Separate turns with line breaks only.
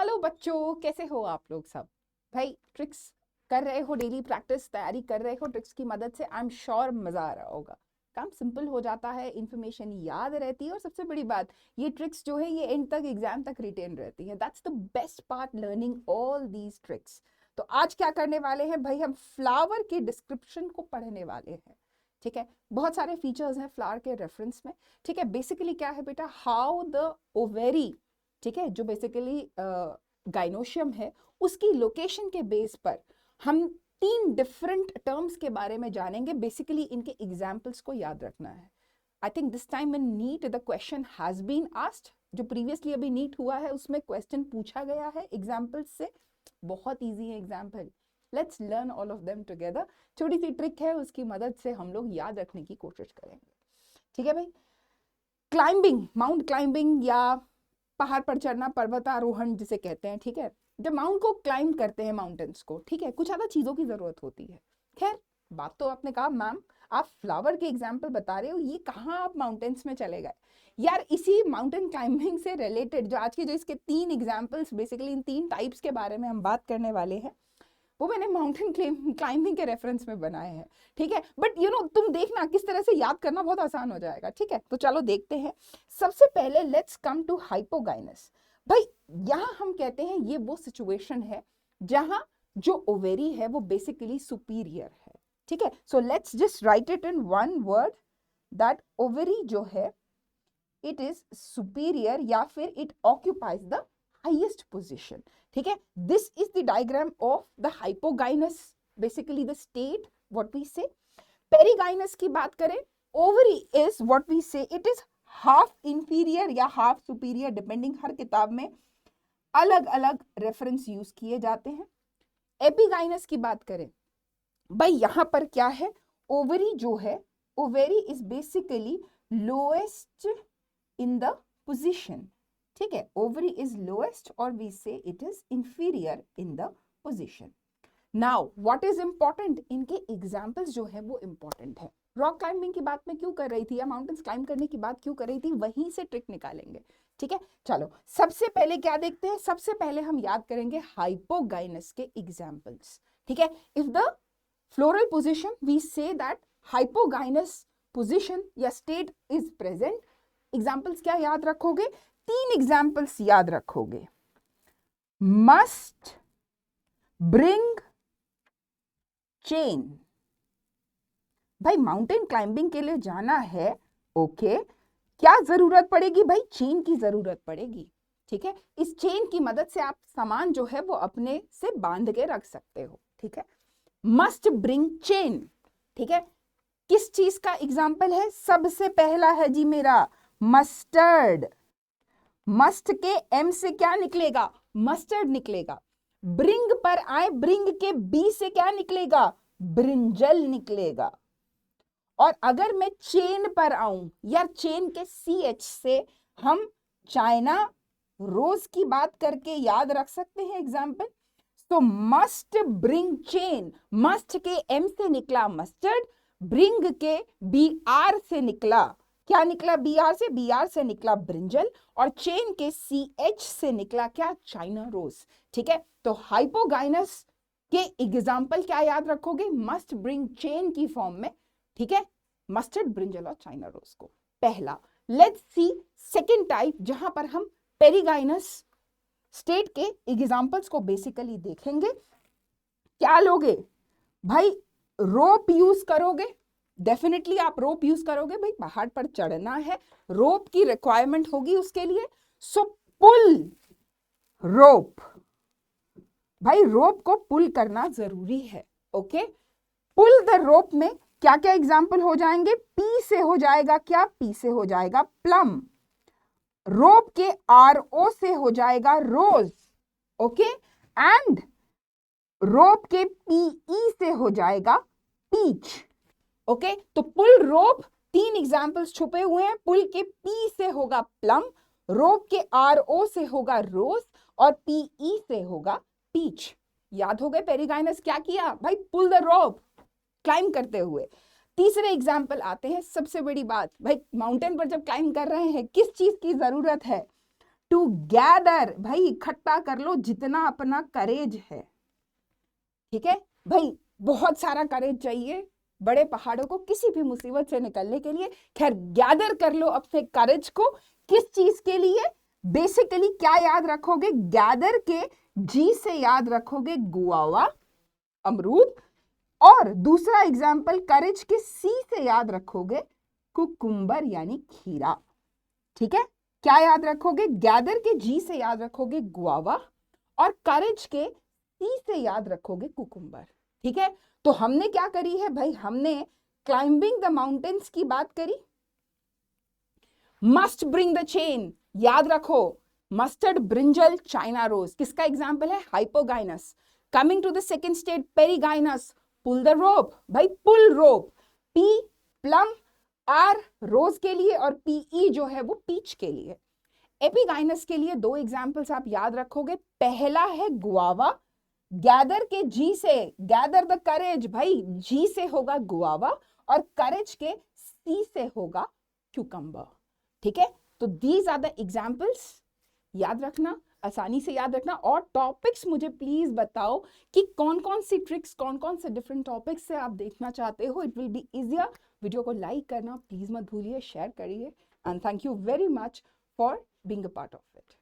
Hello बच्चों, कैसे हो आप लोग सब। भाई ट्रिक्स कर रहे हो, डेली प्रैक्टिस तैयारी कर रहे हो ट्रिक्स की मदद से। आई एम श्योर मजा आ रहा होगा। काम सिंपल हो जाता है, इंफॉर्मेशन याद रहती है और सबसे बड़ी बात, ये ट्रिक्स जो है ये एंड तक एग्जाम तक रिटेन रहती है। That's the best part, learning all these tricks. तो आज क्या करने वाले हैं भाई, हम फ्लावर के डिस्क्रिप्शन को पढ़ने वाले हैं। ठीक है, बहुत सारे फीचर्स हैं फ्लावर के रेफरेंस में। ठीक है, बेसिकली क्या है बेटा, हाउ द ओवेरी, ठीक है, जो बेसिकली गाइनोशियम है, उसकी लोकेशन के बेस पर हम 3 डिफरेंट टर्म्स के बारे में जानेंगे। बेसिकली इनके एग्जाम्पल्स को याद रखना है। I think this time in NEET the question has been asked. जो प्रीवियसली अभी नीट हुआ है उसमें क्वेश्चन पूछा गया है एग्जाम्पल्स से। बहुत ईजी है example. Let's learn all of them together. छोटी सी ट्रिक है, उसकी मदद से हम लोग याद रखने की कोशिश करेंगे। ठीक है भाई, क्लाइंबिंग, माउंट क्लाइंबिंग या पहाड़ पर चढ़ना, पर्वतारोहण जिसे कहते हैं। ठीक है, जब माउंट को क्लाइंब करते हैं, माउंटेन्स को, ठीक है, कुछ ज्यादा चीजों की जरूरत होती है। खैर, बात तो आपने कहा मैम आप फ्लावर के एग्जाम्पल बता रहे हो, ये कहाँ आप माउंटेन्स में चले गए यार। इसी माउंटेन क्लाइंबिंग से रिलेटेड जो आज के जो इसके 3 एग्जाम्पल्स, बेसिकली इन 3 टाइप्स के बारे में हम बात करने वाले हैं, वो मैंने माउंटेन क्लाइंबिंग के रेफरेंस में बनाए हैं। ठीक है, बट तुम देखना किस तरह से याद करना बहुत आसान हो जाएगा। ठीक है, तो चलो देखते हैं। सबसे पहले लेट्स कम टू हाइपोगाइनस। भाई यहां हम कहते हैं ये वो सिचुएशन है जहां जो ओवेरी है वो बेसिकली सुपीरियर है। ठीक है, so let's just write it in one word, that ovary जो है इट इज सुपीरियर या फिर it occupies the highest position. ठीक है, this is the diagram of the hypogynous, basically the state what we say. Perigynous की बात करें, ovary is what we say it is half inferior या half superior, depending, हर किताब में अलग अलग रेफरेंस यूज किए जाते हैं। एपिगाइनस की बात करें, भाई यहां पर क्या है, ओवरी जो है, ovary is basically lowest in the position. ठीक है, ओवरी इज लोएस्ट और we say it is inferior in the position. Now what is important, इनके एग्जाम्पल्स जो है वो इंपॉर्टेंट है। रॉक क्लाइंबिंग की बात में क्यों कर रही थी या माउंटेन्स क्लाइंब करने की बात क्यों कर रही थी, वहीं से ट्रिक निकालेंगे। ठीक है, चलो सबसे पहले क्या देखते हैं, सबसे पहले हम याद करेंगे हाइपोगाइनस के एग्जाम्पल्स। ठीक है, if the floral position we say that hypogynous position या स्टेट इज प्रेजेंट। एग्जाम्पल्स क्या याद रखोगे, 3 एग्जाम्पल्स याद रखोगे। Must bring chain. भाई माउंटेन क्लाइंबिंग के लिए जाना है, ओके, क्या जरूरत पड़ेगी भाई, चेन की जरूरत पड़ेगी। ठीक है, इस चेन की मदद से आप सामान जो है वो अपने से बांध के रख सकते हो। ठीक है, मस्ट ब्रिंग चेन। ठीक है, किस चीज का एग्जाम्पल है, सबसे पहला है जी मेरा मस्टर्ड। मस्ट के एम से क्या निकलेगा, मस्टर्ड निकलेगा। ब्रिंग पर आए, ब्रिंग के बी से क्या निकलेगा, ब्रिंजल निकलेगा। और अगर मैं चेन पर आऊं, यार चेन के सी एच से हम चाइना रोज की बात करके याद रख सकते हैं एग्जाम्पल। तो मस्ट ब्रिंग चेन, मस्ट के एम से निकला मस्टर्ड, ब्रिंग के बी आर से निकला, क्या निकला, बी आर से, बी आर से निकला ब्रिंजल, और चेन के सी एच से निकला क्या, चाइना रोज। ठीक है, तो हाइपोगाइनस के एग्जाम्पल क्या याद रखोगे, मस्ट ब्रिंग चेन की फॉर्म में। ठीक है, मस्टर्ड, ब्रिंजल और चाइना रोज को, पहला। लेट्स सी सेकेंड टाइप, जहां पर हम पेरिगाइनस स्टेट के एग्जाम्पल्स को बेसिकली देखेंगे। क्या लोगे भाई, रोप यूज करोगे, डेफिनेटली आप रोप यूज करोगे। भाई पहाड़ पर चढ़ना है, रोप की रिक्वायरमेंट होगी उसके लिए। सो पुल रोप, भाई रोप को पुल करना जरूरी है। ओके, पुल द रोप में क्या क्या एग्जाम्पल हो जाएंगे, पी से हो जाएगा क्या, पी से हो जाएगा प्लम। रोप के आर ओ से हो जाएगा रोज। ओके, एंड रोप के पीई से हो जाएगा पीच। ओके, तो पुल रोप 3 एग्जाम्पल्स छुपे हुए हैं। पुल के पी से होगा प्लम, रोप के आर ओ से होगा रोज, और पीई से होगा पीच। याद हो गए पेरिगाइनस क्या किया भाई, पुल द रोप, क्लाइंब करते हुए। तीसरे एग्जाम्पल आते हैं, सबसे बड़ी बात भाई, माउंटेन पर जब क्लाइंब कर रहे हैं किस चीज की जरूरत है, टू गैदर, भाई इकट्ठा कर लो जितना अपना करेज है, ठीक है भाई, बहुत सारा करेज चाहिए बड़े पहाड़ों को किसी भी मुसीबत से निकलने के लिए। खैर गैदर कर लो अपने करेज को, किस चीज के लिए? बेसिकली क्या याद रखोगे? गैदर के जी से याद रखोगे गुआवा, अमरूद, और दूसरा एग्जाम्पल करेज के सी से याद रखोगे कुकुम्बर यानी खीरा, ठीक है। क्या याद रखोगे? गैदर के जी से याद रखोगे गुआवा और करेज के सी से याद रखोगे कुकुम्बर, ठीक है। तो हमने क्या करी है भाई? हमने क्लाइंबिंग द माउंटेन्स की बात करी, मस्ट ब्रिंग द चेन याद रखो, मस्टर्ड, ब्रिंजल, चाइना रोज, किसका एग्जाम्पल है? Hypogynous. Coming to the second state perigynous, pull the rope, भाई pull rope, P plum, R rose के लिए और पीई जो है वो पीच के लिए। एपिगाइनस के लिए दो एग्जाम्पल्स आप याद रखोगे, पहला है गुआवा, गैदर के जी से, गैदर द करेज, भाई जी से होगा गुआवा और करेज के सी से होगा क्यूकम्बर, ठीक है। तो दीज आर द एग्जाम्पल्स, याद रखना, आसानी से याद रखना। और टॉपिक्स मुझे प्लीज बताओ कि कौन कौन सी ट्रिक्स, कौन कौन से डिफरेंट टॉपिक्स से आप देखना चाहते हो, it will be easier. Video को लाइक करना प्लीज मत भूलिए, शेयर करिए, and thank you very much for being a part of it.